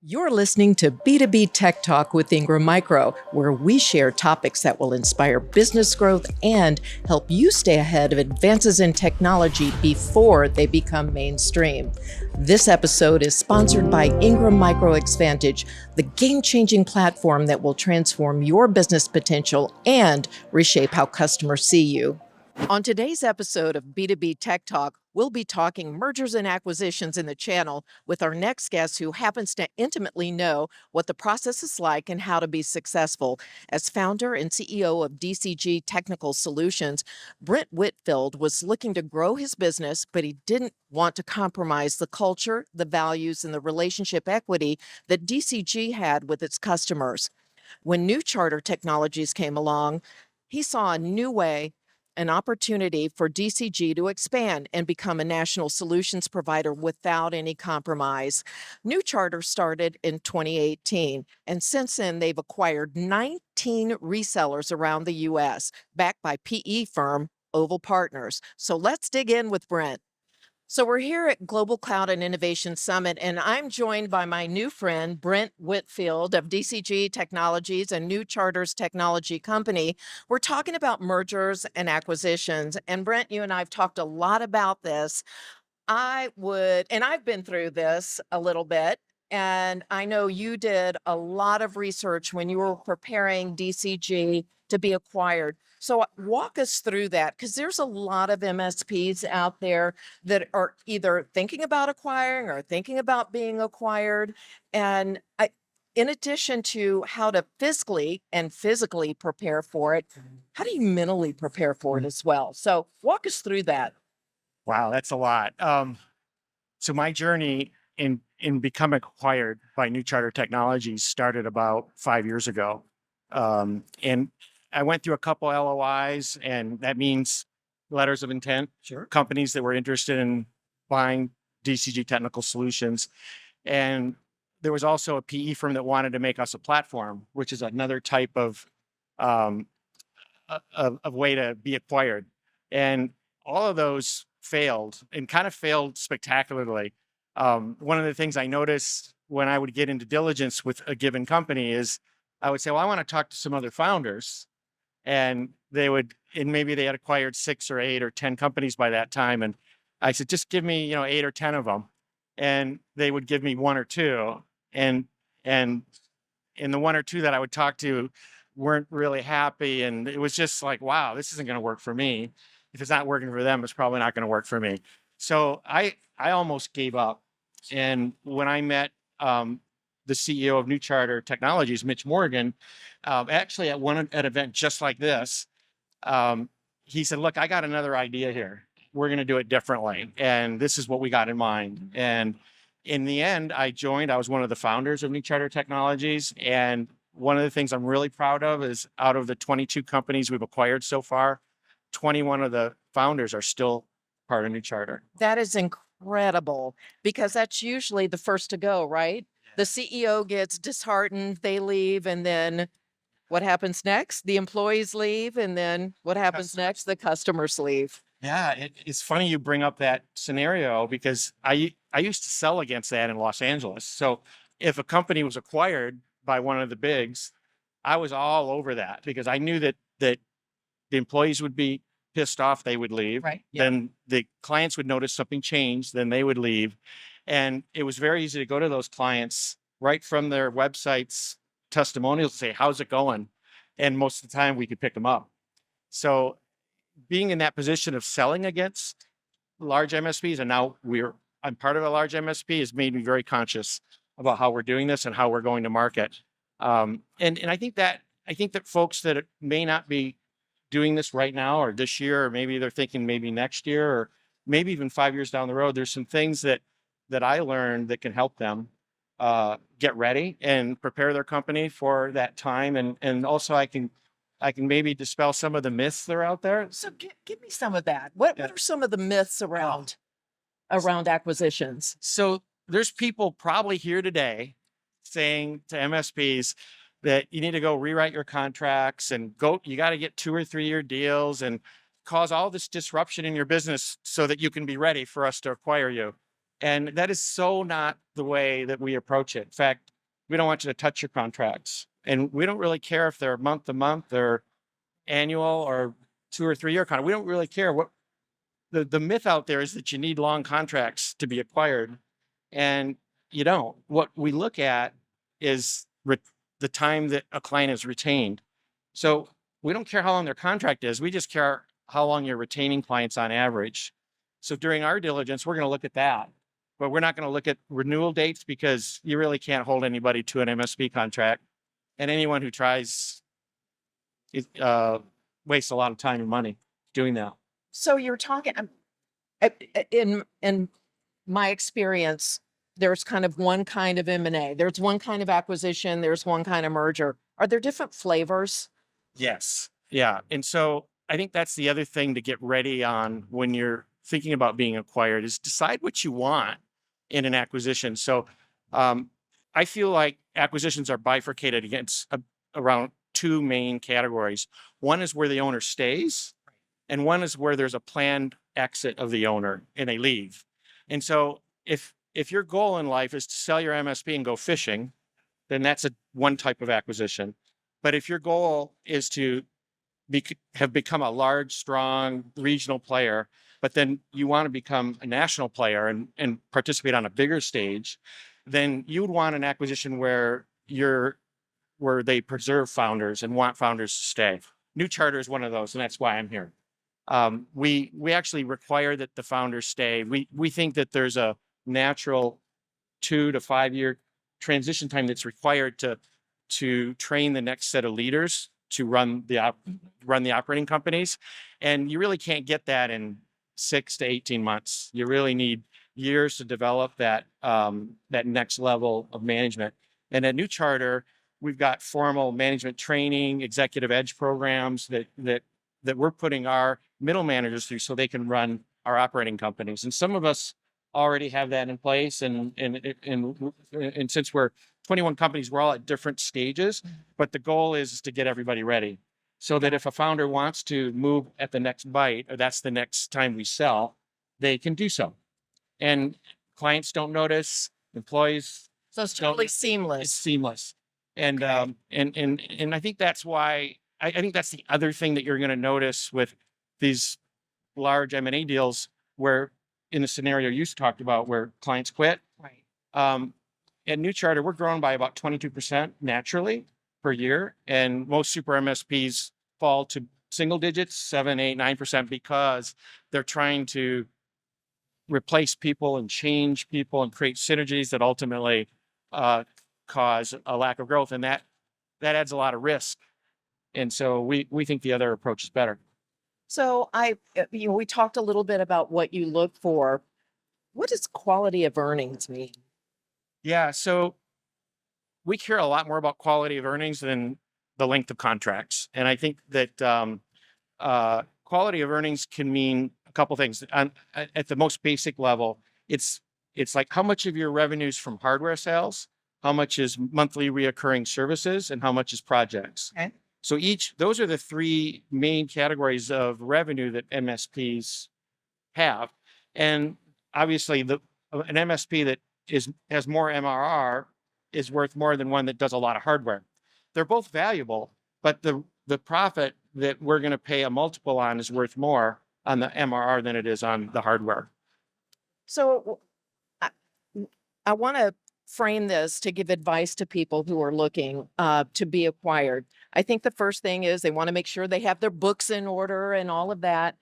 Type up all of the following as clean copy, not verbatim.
You're listening to B2B Tech Talk with Ingram Micro, where we share topics that will inspire business growth and help you stay ahead of advances in technology before they become mainstream. This episode is sponsored by Ingram Micro Xvantage, the game-changing platform that will transform your business potential and reshape how customers see you. On today's episode of B2B Tech Talk, we'll be talking mergers and acquisitions in the channel with our next guest who happens to intimately know what the process is like and how to be successful. As founder and CEO of DCG Technical Solutions, Brent Whitfield was looking to grow his business, but he didn't want to compromise the culture, the values, and the relationship equity that DCG had with its customers. When New Charter Technologies came along, he saw a new way, an opportunity for DCG to expand and become a national solutions provider without any compromise. New Charter started in 2018, and since then they've acquired 19 resellers around the U.S., backed by PE firm Oval Partners. So let's dig in with Brent. So we're here at Global Cloud and Innovation Summit, and I'm joined by my new friend, Brent Whitfield of DCG Technologies and New Charters Technology Company. We're talking about mergers and acquisitions. And Brent, you and I have talked a lot about this. And I've been through this a little bit. And I know you did a lot of research when you were preparing DCG to be acquired. So walk us through that, because there's a lot of MSPs out there that are either thinking about acquiring or thinking about being acquired. In addition to how to fiscally and physically prepare for it, how do you mentally prepare for it as well? So walk us through that. Wow, that's a lot. So my journey in becoming acquired by New Charter Technologies started about 5 years ago. And I went through a couple LOIs, and that means letters of intent. Sure. Companies that were interested in buying DCG Technical Solutions. And there was also a PE firm that wanted to make us a platform, which is another type of way to be acquired. And all of those failed, and kind of failed spectacularly. One of the things I noticed when I would get into diligence with a given company is I would say, well, I want to talk to some other founders. And maybe they had acquired 6 or 8 or 10 companies by that time. And I said, just give me, 8 or 10 of them. And they would give me 1 or 2. And in the 1 or 2 that I would talk to weren't really happy. And it was just like, wow, this isn't going to work for me. If it's not working for them, it's probably not going to work for me. So I almost gave up. And when I met the CEO of New Charter Technologies, Mitch Morgan, actually at an event just like this, he said, look, I got another idea here. We're going to do it differently. And this is what we got in mind. And in the end, I was one of the founders of New Charter Technologies. And one of the things I'm really proud of is out of the 22 companies we've acquired so far, 21 of the founders are still part of New Charter. That is incredible, because that's usually the first to go, right? The CEO gets disheartened, they leave, and then what happens next? The employees leave, and then what happens next? The customers leave. Yeah, it's funny you bring up that scenario, because I used to sell against that in Los Angeles. So if a company was acquired by one of the bigs, I was all over that, because I knew that the employees would be pissed off, they would leave. Right. Yeah. Then the clients would notice something changed, then they would leave. And it was very easy to go to those clients right from their websites, testimonials, and say, how's it going? And most of the time we could pick them up. So being in that position of selling against large MSPs, and now I'm part of a large MSP, has made me very conscious about how we're doing this and how we're going to market. And I think that folks that may not be doing this right now or this year, or maybe they're thinking maybe next year, or maybe even 5 years down the road, there's some things that I learned that can help them get ready and prepare their company for that time. And also I can maybe dispel some of the myths that are out there. So give me some of that. What are some of the myths around acquisitions? So there's people probably here today saying to MSPs that you need to go rewrite your contracts and you got to get 2 or 3 year deals and cause all this disruption in your business so that you can be ready for us to acquire you. And that is so not the way that we approach it. In fact, we don't want you to touch your contracts. And we don't really care if they're month to month or annual or 2 or 3 year contract. We don't really care. What the myth out there is that you need long contracts to be acquired. And you don't. What we look at is the time that a client is retained. So we don't care how long their contract is. We just care how long you're retaining clients on average. So during our diligence, we're going to look at that. But we're not going to look at renewal dates because you really can't hold anybody to an MSP contract. And anyone who tries wastes a lot of time and money doing that. So you're talking in my experience, there's kind of one kind of M&A. There's one kind of acquisition. There's one kind of merger. Are there different flavors? Yes. Yeah. And so I think that's the other thing to get ready on when you're thinking about being acquired is decide what you want in an acquisition. So I feel like acquisitions are bifurcated against around 2 main categories. One is where the owner stays, and one is where there's a planned exit of the owner and they leave. And so if your goal in life is to sell your MSP and go fishing, then that's one type of acquisition. But if your goal is to have become a large, strong regional player, but then you want to become a national player and participate on a bigger stage, then you would want an acquisition where they preserve founders and want founders to stay. New Charter is one of those, and that's why I'm here. We actually require that the founders stay. We think that there's a natural 2 to 5 year transition time that's required to train the next set of leaders to run the operating companies, and you really can't get that in 6 to 18 months. You really need years to develop that next level of management. And at New Charter, we've got formal management training, executive edge programs that we're putting our middle managers through so they can run our operating companies. And some of us already have that in place. And since we're 21 companies, we're all at different stages, but the goal is to get everybody ready so that if a founder wants to move at the next bite, or that's the next time we sell, they can do so. And clients don't notice, employees. So it's totally seamless. It's seamless. And and I think that's why I think that's the other thing that you're going to notice with these large M&A deals, where in the scenario you talked about where clients quit. Right. At New Charter, we're growing by about 22% naturally per year, and most super MSPs fall to single digits, 7, 8, 9%, because they're trying to replace people and change people and create synergies that ultimately cause a lack of growth, and that adds a lot of risk. And so we think the other approach is better. So we talked a little bit about what you look for. What does quality of earnings mean? Yeah, so we care a lot more about quality of earnings than the length of contracts. And I think that quality of earnings can mean a couple things. At the most basic level, it's like how much of your revenue is from hardware sales, how much is monthly reoccurring services, and how much is projects. Okay. So those are the 3 main categories of revenue that MSPs have. And obviously an MSP that has more MRR is worth more than one that does a lot of hardware. They're both valuable, but the profit that we're going to pay a multiple on is worth more on the MRR than it is on the hardware. So I want to frame this to give advice to people who are looking to be acquired. I think the first thing is they want to make sure they have their books in order and all of that.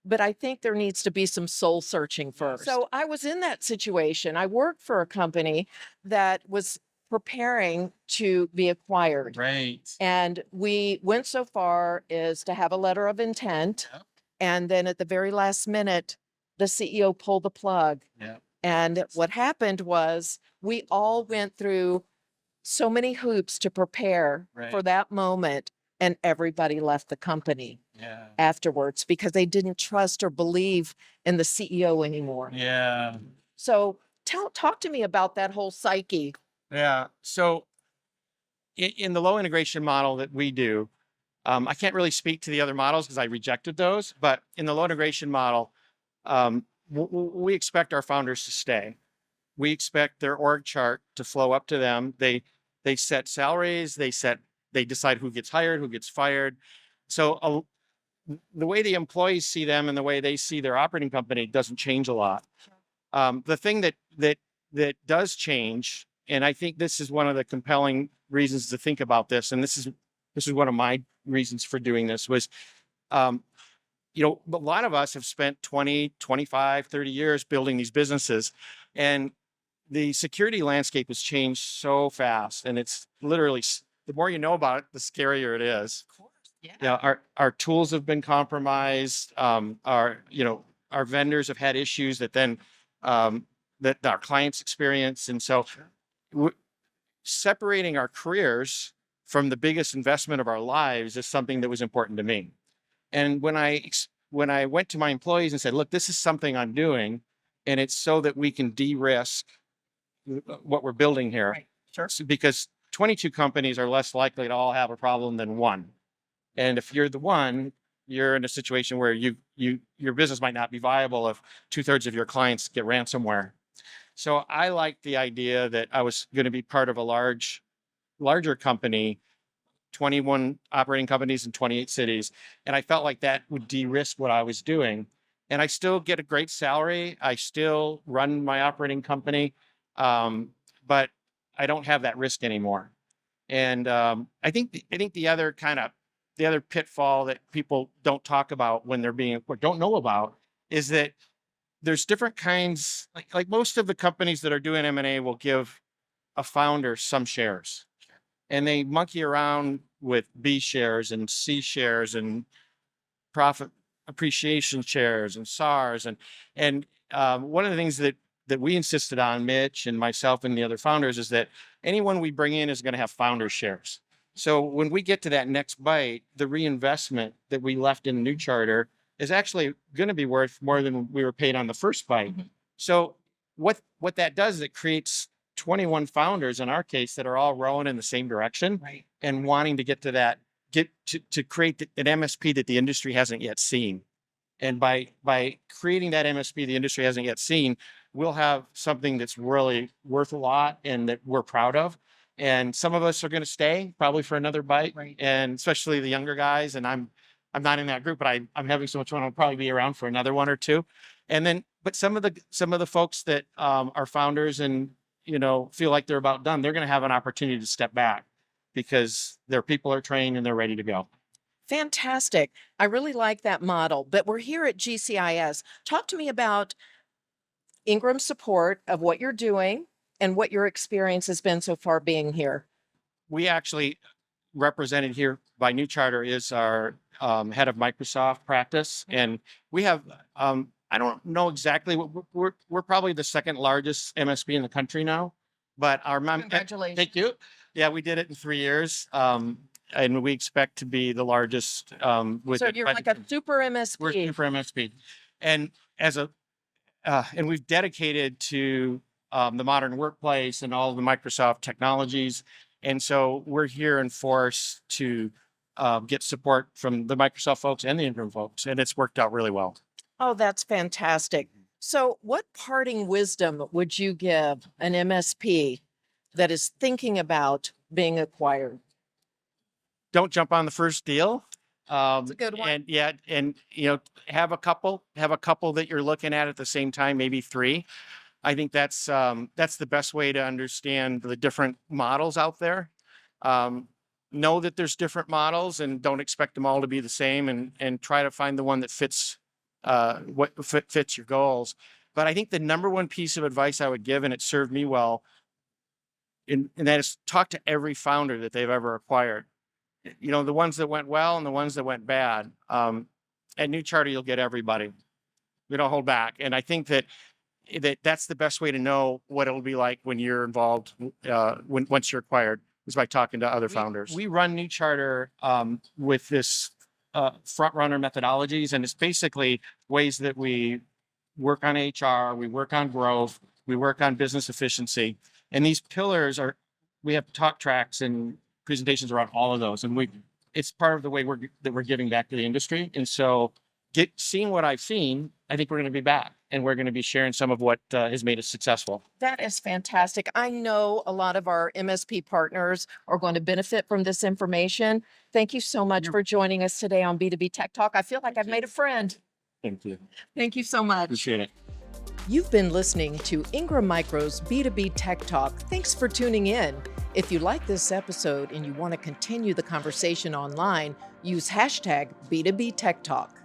But I think there needs to be some soul searching first. So I was in that situation. I worked for a company that was preparing to be acquired. Right. And we went so far as to have a letter of intent. Yep. And then at the very last minute, the CEO pulled the plug. Yep. And what happened was we all went through so many hoops to prepare for that moment, and everybody left the company afterwards because they didn't trust or believe in the CEO anymore. Yeah. So talk to me about that whole psyche. Yeah. So in the low integration model that we do, I can't really speak to the other models because I rejected those, but in the low integration model, we expect our founders to stay. We expect their org chart to flow up to them. They set salaries, they decide who gets hired, who gets fired. So the way the employees see them and the way they see their operating company doesn't change a lot. The thing that does change, and I think this is one of the compelling reasons to think about this, and this is one of my reasons for doing this, was a lot of us have spent 20, 25, 30 years building these businesses, and the security landscape has changed so fast, and it's literally, the more you know about it, the scarier it is. Of course, yeah. Yeah, our tools have been compromised. Our vendors have had issues that then that our clients experience, and so separating our careers from the biggest investment of our lives is something that was important to me. And when I went to my employees and said, look, this is something I'm doing, and it's so that we can de-risk what we're building here. Right. Sure. Because 22 companies are less likely to all have a problem than one. And if you're the one, you're in a situation where your business might not be viable if 2/3 of your clients get ransomware. So I liked the idea that I was going to be part of a larger company, 21 operating companies in 28 cities. And I felt like that would de-risk what I was doing. And I still get a great salary. I still run my operating company. But I don't have that risk anymore. And I think the other pitfall that people don't talk about when they're being, or don't know about, is that there's different kinds, like most of the companies that are doing M&A will give a founder some shares, and they monkey around with B shares and C shares and profit appreciation shares and SARs. And one of the things that we insisted on, Mitch and myself and the other founders, is that anyone we bring in is going to have founder shares. So when we get to that next bite, the reinvestment that we left in the new charter is actually going to be worth more than we were paid on the first bite. Mm-hmm. So what that does is it creates 21 founders in our case that are all rowing in the same direction, right, and wanting to get to create an MSP that the industry hasn't yet seen. And by creating that MSP the industry hasn't yet seen, we'll have something that's really worth a lot and that we're proud of. And some of us are going to stay probably for another bite, right, and especially the younger guys. And I'm not in that group, but I'm having so much fun. I'll probably be around for another one or two. And then, but some of the folks that are founders and feel like they're about done, they're going to have an opportunity to step back because their people are trained and they're ready to go. Fantastic. I really like that model. But we're here at GCIS. Talk to me about Ingram's support of what you're doing and what your experience has been so far being here. We actually, represented here by New Charter, is our head of Microsoft practice. And we have, I don't know exactly, we're probably the second largest MSP in the country now. But Congratulations. Thank you. Yeah, we did it in 3 years. And we expect to be the largest. So you're like a super MSP. We're super MSP. And and we've dedicated to the modern workplace and all the Microsoft technologies. And so we're here in force to get support from the Microsoft folks and the Ingram folks. And it's worked out really well. Oh, that's fantastic. So what parting wisdom would you give an MSP that is thinking about being acquired? Don't jump on the first deal. That's a good one. And have a couple that you're looking at the same time, maybe 3. I think that's the best way to understand the different models out there. Know that there's different models and don't expect them all to be the same, and try to find the one that fits fits your goals. But I think the number one piece of advice I would give, and it served me well, and that is talk to every founder that they've ever acquired. The ones that went well and the ones that went bad. At New Charter, you'll get everybody. We don't hold back. And I think that's the best way to know what it'll be like when you're involved, once you're acquired, is by talking to other founders. We run New Charter with this front runner methodologies, and it's basically ways that we work on HR, we work on growth, we work on business efficiency. And these pillars we have talk tracks and presentations around all of those, and it's part of the way we're giving back to the industry. And so seeing what I've seen I think we're going to be back and we're going to be sharing some of what has made us successful. That is fantastic. I know a lot of our MSP partners are going to benefit from this information. Thank you so much for joining us today on B2B Tech Talk. I feel like I've made a friend. Thank you. Thank you so much. Appreciate it. You've been listening to Ingram Micro's B2B Tech Talk. Thanks for tuning in. If you like this episode and you want to continue the conversation online, use hashtag B2B Tech Talk.